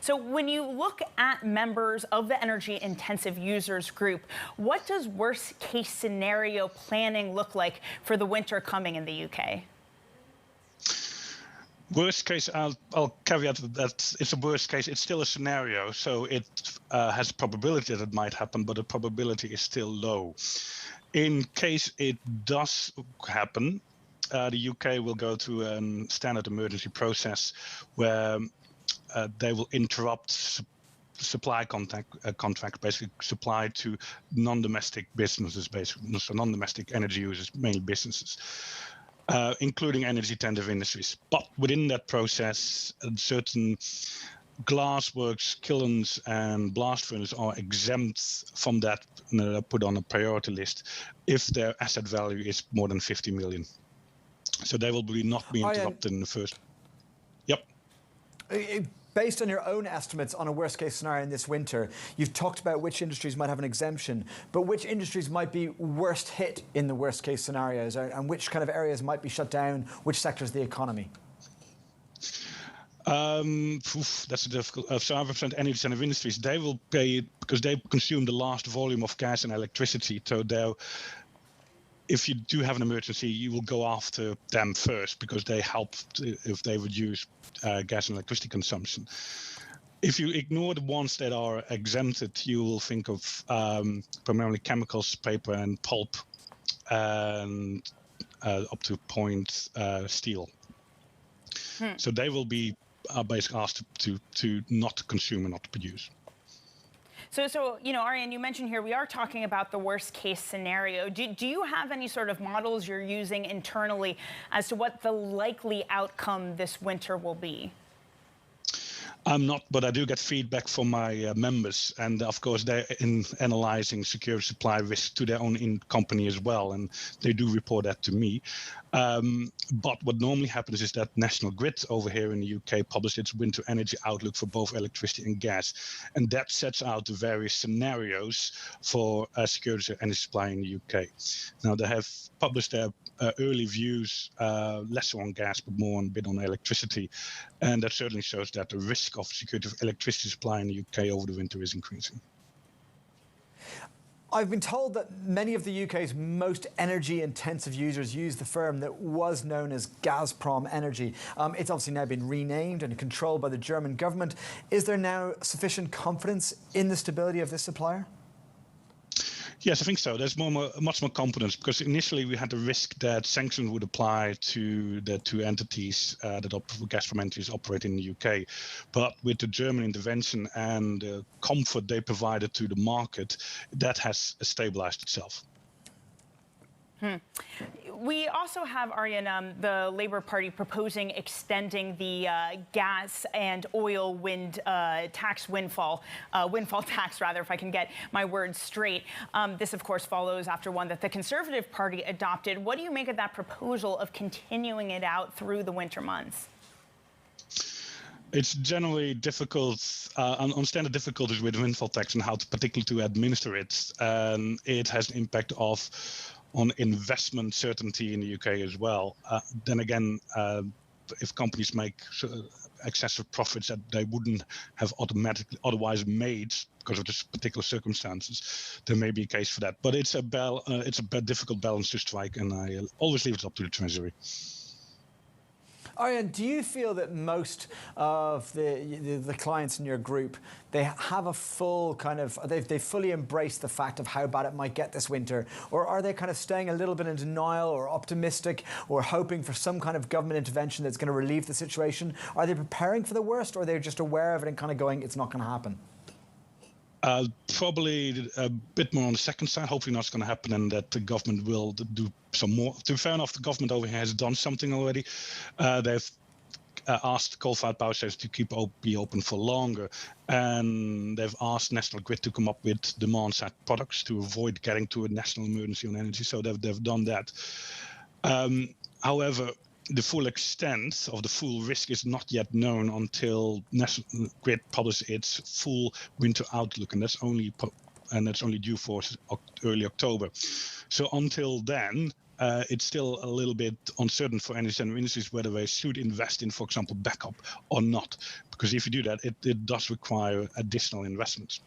So when you look at members of the energy intensive users group, what does worst case scenario planning look like for the winter coming in the UK? Worst case, I'll caveat that it's a worst case. It's still a scenario, so it has a probability that it might happen, but the probability is still low. In case it does happen, the UK will go through a standard emergency process where they will interrupt supply contract, basically supply to non-domestic businesses, basically, so non-domestic energy users, mainly businesses. Including energy-intensive industries. But within that process, certain glassworks, kilns, and blast furnaces are exempt from that, put on a priority list if their asset value is more than 50 million. So they will not be interrupted in the first. Yep. Based on your own estimates on a worst-case scenario in this winter, you've talked about which industries might have an exemption, but which industries might be worst hit in the worst-case scenarios, and which kind of areas might be shut down, which sectors of the economy? That's a difficult. So I represent energy-intensive industries. They will pay because they consume the last volume of gas and electricity. So if you do have an emergency, you will go after them first because they help if they reduce gas and electricity consumption. If you ignore the ones that are exempted, you will think of primarily chemicals, paper, and pulp, and up to point steel. So they will be basically asked to not consume and not to produce. So Arjan, you mentioned here we are talking about the worst case scenario. Do you have any sort of models you're using internally as to what the likely outcome this winter will be? I'm not, but I do get feedback from my members, and of course they're analyzing security supply risk to their own company as well, and they do report that to me. But what normally happens is that National Grid over here in the UK published its winter energy outlook for both electricity and gas, and that sets out the various scenarios for security energy supply in the UK. Now they have published their early views, less on gas but more on electricity, and that certainly shows that the risk of security of electricity supply in the UK over the winter is increasing. I've been told that many of the UK's most energy-intensive users use the firm that was known as Gazprom Energy. It's obviously now been renamed and controlled by the German government. Is there now sufficient confidence in the stability of this supplier? Yes, I think so. There's much more confidence because initially we had the risk that sanctions would apply to the two entities that Gazprom entities operate in the UK. But with the German intervention and the comfort they provided to the market, that has stabilized itself. We also have, Arjan, the Labour Party proposing extending the gas and oil tax windfall tax, rather, if I can get my words straight. This, of course, follows after one that the Conservative Party adopted. What do you make of that proposal of continuing it out through the winter months? It's generally difficult, understand the difficulties with windfall tax and how particularly to administer it. It has an impact on investment certainty in the UK as well. Then again, if companies make excessive profits that they wouldn't have automatically otherwise made because of this particular circumstances, there may be a case for that. But it's a difficult balance to strike, and I always leave it up to the Treasury. Arjan, do you feel that most of the clients in your group, they have a full kind of, they fully embraced the fact of how bad it might get this winter? Or are they kind of staying a little bit in denial or optimistic or hoping for some kind of government intervention that's going to relieve the situation? Are they preparing for the worst, or are they just aware of it and kind of going, it's not going to happen? Probably a bit more on the second side. Hopefully not going to happen, and that the government will do some more. To be fair enough, the government over here has done something already. They've asked coal-fired power stations to be open for longer, and they've asked National Grid to come up with demand-side products to avoid getting to a national emergency on energy. So they've done that. However, the full extent of the full risk is not yet known until National Grid publishes its full winter outlook, and that's only due for early October. So until then, it's still a little bit uncertain for energy center industries whether they should invest in, for example, backup or not. Because if you do that, it does require additional investments.